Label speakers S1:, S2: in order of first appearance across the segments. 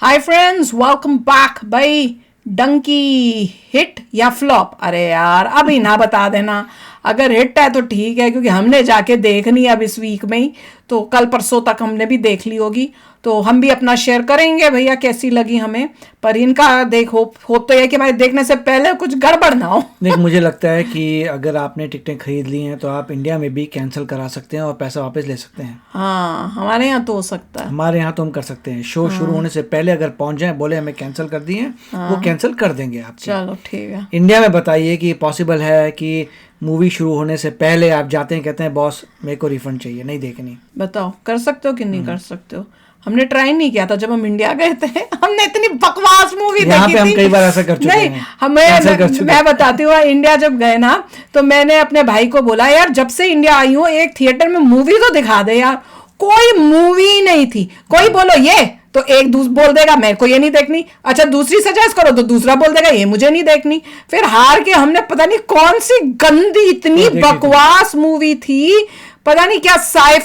S1: Hi friends, welcome back भाई। Dunki hit या flop? अरे यार अभी ना बता देना। अगर हिट है तो ठीक है, क्योंकि हमने जाके देखनी है अब इस वीक में ही, तो कल परसों तक हमने भी देख ली होगी, तो हम भी अपना शेयर करेंगे भैया कैसी लगी हमें। पर इनका देखो हो तो यह कि हमारे देखने से पहले कुछ गड़बड़ ना हो।
S2: देख, मुझे लगता है कि अगर आपने टिकटें खरीद ली हैं तो आप इंडिया में भी कैंसिल करा सकते हैं और पैसा वापस ले सकते हैं।
S1: हाँ, हमारे यहाँ तो हो सकता है।
S2: हमारे यहाँ तो हम कर सकते हैं। शो शुरू होने से पहले अगर पहुंच जाए, बोले हमें कैंसिल कर दिए, वो कैंसिल कर देंगे आपकी।
S1: चलो ठीक है।
S2: इंडिया में बताइए कि पॉसिबल है कि मूवी शुरू होने से पहले आप जाते हैं, कहते हैं बॉस मेरे को रिफंड चाहिए, नहीं देखनी।
S1: बताओ कर सकते हो कि नहीं कर सकते हो? हमने ट्राई नहीं किया था जब हम इंडिया गए थे। हमने इतनी बकवास मूवी
S2: यहाँ
S1: देखी
S2: पे हम
S1: थी।
S2: कई बार ऐसा कर चुके
S1: नहीं,
S2: हैं, कैंसिल कर चुके
S1: मैं
S2: हैं।
S1: बताती हूँ, इंडिया जब गए ना तो मैंने अपने भाई को बोला, यार जब से इंडिया आई हूँ एक थिएटर में मूवी तो दिखा दे यार। कोई मूवी नहीं थी। कोई बोलो ये तो एक बोल देगा मेरे को ये नहीं देखनी। अच्छा, दूसरी सजेस्ट करो तो दूसरा बोल देगा ये मुझे नहीं देखनी। फिर हार के हमने पता नहीं कौन सी गंदी इतनी बकवास मूवी थी, पता नहीं क्या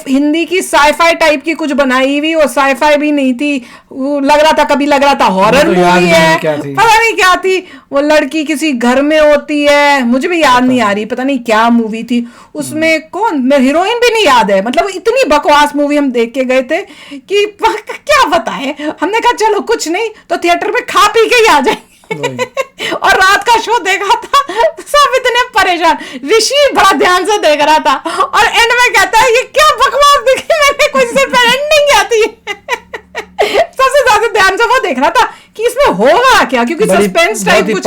S1: हिंदी की साईफाई टाइप की कुछ बनाई हुई, और साईफाई भी नहीं थी। वो लग रहा था, कभी लग रहा था हॉरर मूवी है, पता नहीं क्या थी। वो लड़की किसी घर में होती है, मुझे भी याद नहीं आ रही, पता नहीं क्या मूवी थी उसमें। कौन हीरोइन भी नहीं याद है। मतलब इतनी बकवास मूवी हम देख के गए थे कि क्या बताएं। हमने कहा चलो कुछ नहीं तो थिएटर में खा पी के ही आ जाए। और रात का शो देखा था, सब इतने परेशान। ऋषि बड़ा ध्यान से देख रहा था और एंड में कहता है ये क्या बकवास देखी मैंने, कुछ से एंडिंग आती है। सबसे ज्यादा ध्यान से वो देख रहा था कि इसमें होगा क्या, क्योंकि सस्पेंस टाइप कुछ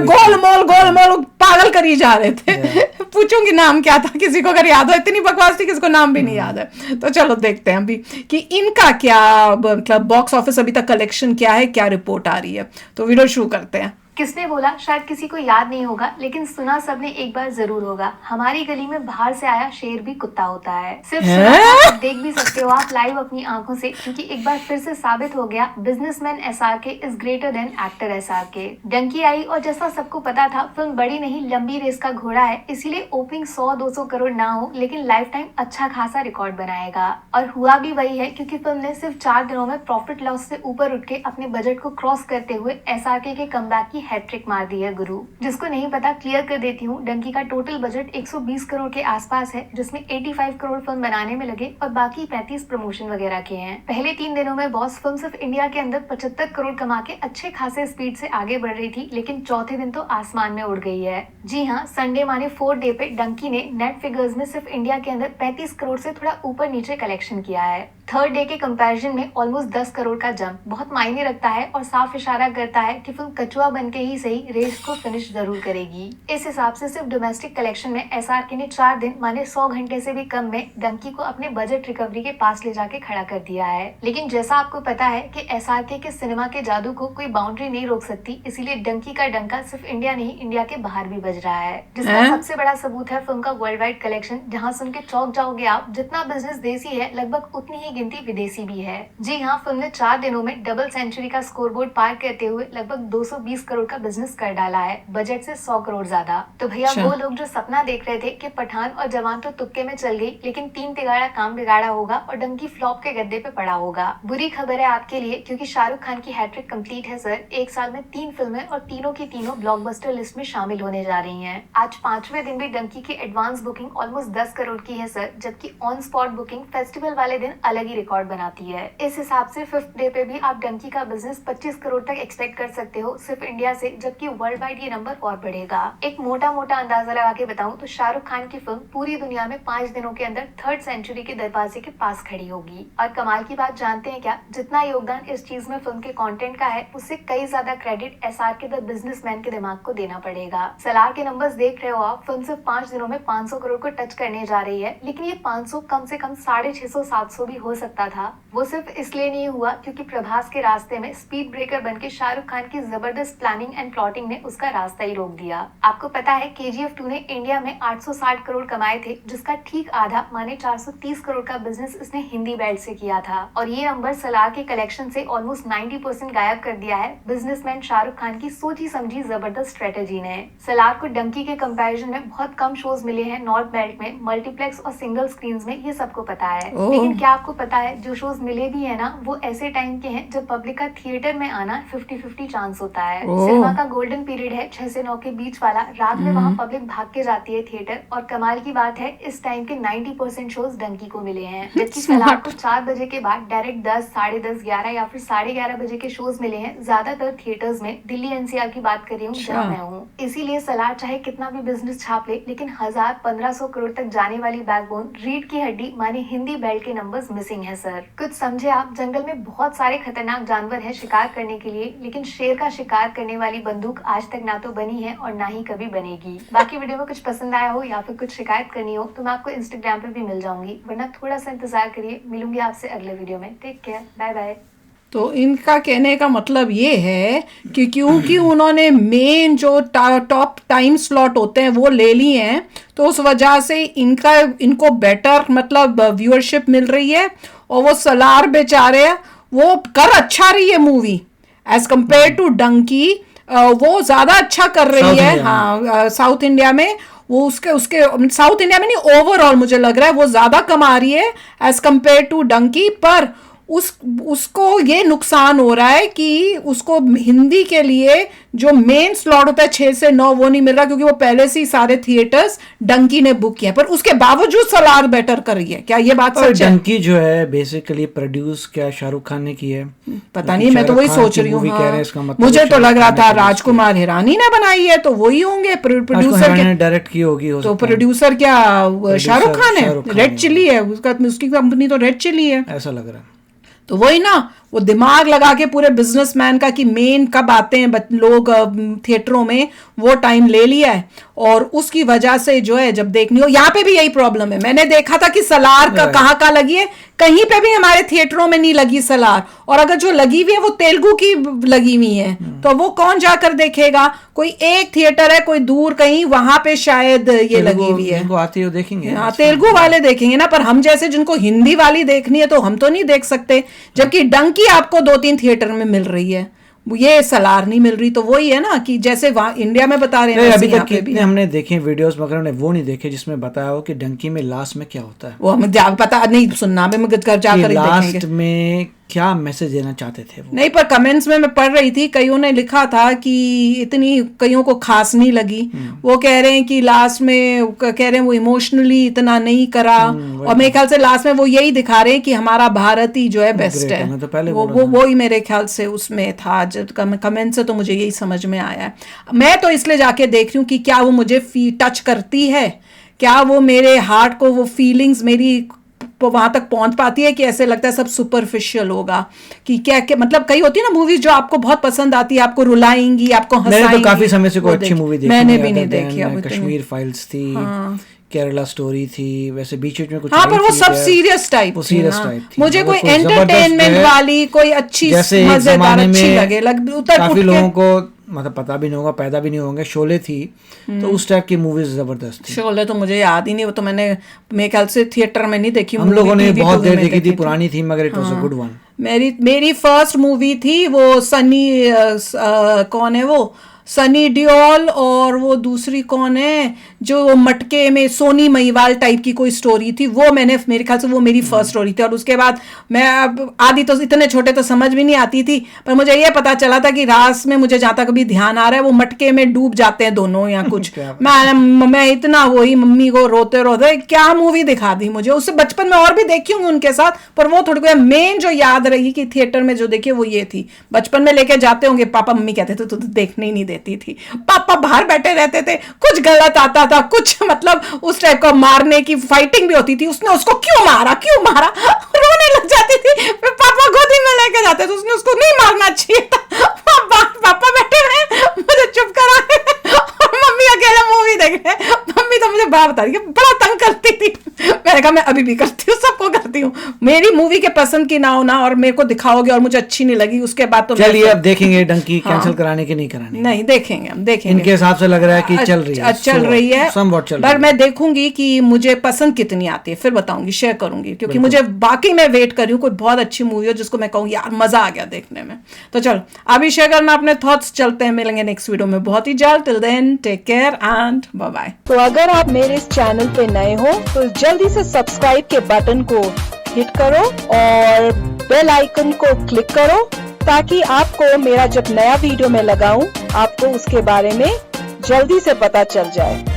S1: गोलमोल पागल करी जा रहे थे। पूछूंगी नाम क्या था किसी को अगर याद हो। इतनी बकवास थी, किसी को नाम भी नहीं याद है। तो चलो देखते हैं अभी कि इनका क्या मतलब बॉक्स ऑफिस अभी तक कलेक्शन क्या है, क्या रिपोर्ट आ रही है। तो वीडियो शुरू करते हैं।
S3: किसने बोला शायद किसी को याद नहीं होगा, लेकिन सुना सबने एक बार जरूर होगा। हमारी गली में बाहर से आया शेर भी कुत्ता होता है। सिर्फ सुना था, देख भी सकते हो आप लाइव अपनी आंखों से, क्योंकि एक बार फिर से साबित हो गया businessman SRK is greater than actor SRK। Dunki आई और जैसा सबको पता था फिल्म बड़ी नहीं लंबी रेस का घोड़ा है, इसीलिए ओपनिंग 100-200 करोड़ ना हो लेकिन लाइफ टाइम अच्छा खासा रिकॉर्ड बनाएगा। और हुआ भी वही है, क्योंकि फिल्म ने सिर्फ 4 दिनों में प्रॉफिट लॉस से ऊपर उठ के अपने बजट को क्रॉस करते हुए SRK के कमबैक की हैट्रिक मार दी है गुरु। जिसको नहीं पता क्लियर कर देती हूँ, डंकी का टोटल बजट 120 करोड़ के आसपास है, जिसमें 85 करोड़ फिल्म बनाने में लगे और बाकी 35 प्रमोशन वगैरह के हैं। पहले 3 दिनों में बॉस फिल्म सिर्फ इंडिया के अंदर 75 करोड़ कमा के अच्छे खासे स्पीड से आगे बढ़ रही थी, लेकिन चौथे दिन तो आसमान में उड़ गई है। जी हाँ, संडे माने 4th डे पे डंकी ने नेट फिगर्स में सिर्फ इंडिया के अंदर 35 करोड़ से थोड़ा ऊपर नीचे कलेक्शन किया है। 3rd डे के कंपैरिजन में ऑलमोस्ट 10 करोड़ का जंप बहुत मायने रखता है और साफ इशारा करता है कि फिल्म कछुआ बन के ही सही रेस को फिनिश जरूर करेगी। इस हिसाब से सिर्फ डोमेस्टिक कलेक्शन में SRK ने 4 दिन माने 100 घंटे से भी कम में डंकी को अपने बजट रिकवरी के पास ले जाके खड़ा कर दिया है। लेकिन जैसा आपको पता है कि SRK के सिनेमा के जादू को कोई बाउंड्री नहीं रोक सकती, इसीलिए डंकी का डंका सिर्फ इंडिया नहीं इंडिया के बाहर भी बज रहा है, जिसका सबसे बड़ा सबूत है फिल्म का वर्ल्ड वाइड कलेक्शन, जहाँ सुन के चौंक जाओगे आप। जितना बिजनेस देसी है लगभग उतनी ही गिनती विदेशी भी है। जी हाँ, फिल्म ने 4 दिनों में डबल सेंचुरी का स्कोरबोर्ड पार करते हुए लगभग 220 करोड़ का बिजनेस कर डाला है, बजट से 100 करोड़ ज्यादा। तो भैया वो लोग जो सपना देख रहे थे कि पठान और जवान तो तुक्के में चल गई, लेकिन 3 तिगाड़ा काम बिगाड़ा होगा और डंकी फ्लॉप के गद्दे पे पड़ा होगा, बुरी खबर है आपके लिए, क्योंकि शाहरुख खान की हैट्रिक कंप्लीट है सर। एक साल में 3 फिल्में और तीनों की तीनों ब्लॉकबस्टर लिस्ट में शामिल होने जा रही है। आज 5वें दिन भी डंकी की एडवांस बुकिंग ऑलमोस्ट 10 करोड़ की है सर, जबकि ऑन स्पॉट बुकिंग फेस्टिवल वाले दिन अलग ही रिकॉर्ड बनाती है। इस हिसाब से 5th डे पे भी आप डंकी का बिजनेस 25 करोड़ तक एक्सपेक्ट कर सकते हो सिर्फ इंडिया से, जबकि वर्ल्ड वाइड ये नंबर और बढ़ेगा। एक मोटा मोटा अंदाजा लगा के बताऊं तो शाहरुख खान की फिल्म पूरी दुनिया में 5 दिनों के अंदर 3rd सेंचुरी के दरवाजे के पास खड़ी होगी। और कमाल की बात जानते हैं क्या, जितना योगदान इस चीज में फिल्म के कंटेंट का है, उससे कई ज्यादा क्रेडिट SRK द बिजनेसमैन के दिमाग को देना पड़ेगा। सलार के नंबर्स देख रहे हो आप, फिल्म सिर्फ 5 दिनों में 500 करोड़ को टच करने जा रही है, लेकिन ये 500 कम से कम 650-700 भी हो सकता था। वो सिर्फ इसलिए नहीं हुआ क्योंकि प्रभास के रास्ते में स्पीड ब्रेकर बनके शाहरुख खान की जबरदस्त प्लानिंग रिकॉर्डिंग एंड प्लॉटिंग ने उसका रास्ता ही रोक दिया। आपको पता है KGF 2 ने इंडिया में 860 करोड़ कमाए थे, जिसका ठीक आधा माने 430 करोड़ का बिजनेस इसने हिंदी बेल्ट से किया था। और ये नंबर सलार के कलेक्शन से ऑलमोस्ट 90% गायब कर दिया है बिजनेसमैन शाहरुख खान की सोची समझी जबरदस्त स्ट्रेटेजी ने। सलार को डंकी के कंपैरिजन में बहुत कम शोज मिले हैं नॉर्थ बेल्ट में, मल्टीप्लेक्स और सिंगल स्क्रीन में, ये सबको पता है। लेकिन क्या आपको पता है जो शोज मिले भी है ना, वो ऐसे टाइम के हैं जब पब्लिक का थिएटर में आना 50-50 चांस होता है। सिनेमा का गोल्डन पीरियड है 6 से 9 के बीच वाला, रात में वहाँ पब्लिक भाग के जाती है थिएटर। और कमाल की बात है इस टाइम के 90% शोज डंकी को मिले हैं, जबकि सलार को 4 बजे के बाद डायरेक्ट 10, 10:30, 11 या फिर 11:30 बजे के शोज मिले हैं, ज्यादातर थिएटर्स में। दिल्ली NCR की बात कर रही हूँ जहाँ मैं हूँ। इसीलिए सलार चाहे कितना भी बिजनेस छाप ले, लेकिन 1000-1500 करोड़ तक जाने वाली बैकबोन, रीढ़ की हड्डी माने हिंदी बेल्ट के नंबर्स मिसिंग है सर। कुछ समझे आप, जंगल में बहुत सारे खतरनाक जानवर है शिकार करने के लिए, लेकिन शेर का शिकार करने वाली बंदूक आज तक ना तो बनी है और ना ही कभी बनेगी। बाकी वीडियो में कुछ पसंद आया हो या फिर कुछ शिकायत करनी हो तो मैं आपको इंस्टाग्राम पे भी मिल जाऊंगी, वरना थोड़ा सा इंतजार करिए। मिलूंगी आपसे अगले वीडियो में। Take care, bye bye.
S1: तो इनका कहने का मतलब ये है कि क्योंकि उन्होंने मेन जो टॉप टाइम स्लॉट होते हैं वो ले लिए हैं, तो उस वजह से इनको बेटर मतलब व्यूअरशिप मिल रही है। और वो सलार बेचारे वो कर अच्छा रही है movie as compared to Dunki, वो ज्यादा अच्छा कर रही है। हाँ, साउथ इंडिया में वो उसके साउथ इंडिया में नहीं, ओवरऑल मुझे लग रहा है वो ज्यादा कमा रही है एज कम्पेयर टू डंकी। पर उसको ये नुकसान हो रहा है कि उसको हिंदी के लिए जो मेन स्लॉट होता है 6 से 9 वो नहीं मिल रहा, क्योंकि वो पहले से ही सारे थिएटर्स डंकी ने बुक किया। पर उसके बावजूद सलार बेटर कर रही है। क्या ये बात सच है?
S2: डंकी जो है बेसिकली प्रोड्यूस क्या शाहरुख खान ने की है,
S1: पता नहीं, मैं तो वही सोच रही हूँ।
S2: मतलब
S1: मुझे तो लग रहा था राजकुमार हिरानी ने बनाई है, तो वही होंगे प्रोड्यूसर के,
S2: डायरेक्ट की होगी।
S1: तो प्रोड्यूसर क्या शाहरुख खान है? रेड चिली है उसकी कंपनी, तो रेड चिली है
S2: ऐसा लग रहा है।
S1: तो वही ना, वो दिमाग लगा के पूरे बिजनेसमैन का कि मेन कब आते हैं लोग थिएटरों में, वो टाइम ले लिया है। और उसकी वजह से जो है जब देखनी हो, यहाँ पे भी यही प्रॉब्लम है। मैंने देखा था कि सलार का कहाँ लगी है, कहीं पे भी हमारे थिएटरों में नहीं लगी सलार। और अगर जो लगी हुई है वो तेलुगु की लगी हुई है, तो वो कौन जाकर देखेगा? कोई एक थिएटर है कोई दूर कहीं, वहां पे शायद ये लगी हुई है,
S2: आती है देखेंगे।
S1: हाँ, तेलुगु वाले देखेंगे ना, पर हम जैसे जिनको हिंदी वाली देखनी है तो हम तो नहीं देख सकते। जबकि डंकी आपको 2-3 थिएटर में मिल रही है, ये सलार नहीं मिल रही। तो वही है ना कि जैसे वहां इंडिया में बता रहे हैं,
S2: अभी तक कितने हमने देखे वीडियोस मगर हमने वो नहीं देखे जिसमें बताया हो कि डंकी में लास्ट में क्या होता है।
S1: वो हमें पता नहीं, सुनना भी मगर घर जाकर ही
S2: लास्ट
S1: देखेंगे
S2: में क्या मैसेज देना चाहते थे वो।
S1: नहीं, पर कमेंट्स में मैं पढ़ रही थी, कईयों ने लिखा था कि इतनी कईयों को खास नहीं लगी। वो कह रहे हैं कि लास्ट में कह रहे हैं वो इमोशनली इतना नहीं करा। और मेरे ख्याल से लास्ट में वो यही दिखा रहे हैं कि हमारा भारत ही जो है बेस्ट है।
S2: तो पहले
S1: वो ही मेरे ख्याल से उसमें था, कमेंट से तो मुझे यही समझ में आया है। मैं तो इसलिए जाके देख रही हूँ कि क्या वो मुझे टच करती है, क्या वो मेरे हार्ट को, वो फीलिंग्स मेरी वहां तक पहुंच पाती है, कि ऐसे लगता है सब सुपरफिशियल होगा। कि क्या मतलब कई होती है ना मूवीज जो आपको बहुत पसंद आती है, आपको रुलाएंगी, आपको हंसाएंगी।
S2: मैंने तो काफी समय से कोई अच्छी मूवी देखी,
S1: मैंने भी नहीं देखी।
S2: कश्मीर फाइल्स थी, केरला स्टोरी थी, वैसे बीच में कुछ।
S1: हाँ, पर वो सब सीरियस टाइप थी। मुझे कोई एंटरटेनमेंट वाली कोई अच्छी मजेदार अच्छी लगे।
S2: काफी लोगों को मतलब पता भी नहीं होगा, पैदा भी नहीं होंगे। शोले थी, तो उस टाइप की मूवीज जबरदस्त थी।
S1: शोले तो मुझे याद ही नहीं, वो तो मैंने मेरे ख्याल से थिएटर में नहीं देखी।
S2: हम लोगों ने बहुत देर देखी थी, पुरानी थी मगर it was a good one.
S1: मेरी फर्स्ट मूवी थी वो सनी कौन है वो, सनी देओल, और वो दूसरी कौन है जो मटके में, सोनी महिवाल टाइप की कोई स्टोरी थी, वो मैंने, मेरे ख्याल से वो मेरी फर्स्ट स्टोरी थी। और उसके बाद मैं आधी तो इतने छोटे तो समझ भी नहीं आती थी, पर मुझे ये पता चला था कि रास में, मुझे जहाँ तक अभी ध्यान आ रहा है, वो मटके में डूब जाते हैं दोनों या कुछ। मैं इतना वही मम्मी को रोते रोते क्या मूवी दिखा दी मुझे। उससे बचपन में और भी देखी हूँ उनके साथ, पर वो थोड़ी मेन जो याद रही कि थिएटर में जो देखी वो ये थी। बचपन में लेके जाते होंगे, पापा मम्मी कहते थे तो देखने ही नहीं देती थी, पापा बाहर बैठे रहते थे, कुछ गलत आता था, कुछ मतलब उस टाइप का मारने की फाइटिंग भी होती थी, उसने उसको क्यों मारा रोने लग जाती थी। पापा गोदी में लेके जाते थे, उसने उसको नहीं मारना चाहिए था। पापा बैठे रहे, मुझे चुप करा और मम्मी अकेले मूवी देख रहे। मम्मी तो मुझे बात बता रही है, बड़ा तंग करती थी। मैंने कहा मैं अभी भी करती हूँ, सबको करती हूँ। मेरी मूवी के पसंद की ना हो ना, और मेरे को दिखाओगे और मुझे अच्छी नहीं लगी, उसके बाद तो
S2: चलिए अब देखेंगे डंकी कैंसिल कराने की नहीं करानी।
S1: नहीं, देखेंगे, हम देखेंगे।
S2: इनके हिसाब से लग रहा है कि चल रही है,
S1: चल रही है,
S2: somewhat चल
S1: पर
S2: रही है।
S1: मैं देखूंगी कि मुझे पसंद कितनी आती है, फिर बताऊंगी, शेयर करूंगी, क्योंकि मुझे बाकी मैं वेट कर रही हूँ कोई बहुत अच्छी मूवी हो जिसको मैं कहूँ यार मजा आ गया देखने में। तो चलो अभी शेयर करना अपने थॉट्स, चलते हैं, मिलेंगे नेक्स्ट वीडियो में बहुत ही जल्द। Till then take care and bye bye.
S4: तो अगर आप मेरे इस चैनल पे नए हो तो जल्दी से सब्सक्राइब के बटन को हिट करो और बेल आइकन को क्लिक करो, ताकि आपको मेरा जब नया वीडियो मैं लगाऊं आपको उसके बारे में जल्दी से पता चल जाए।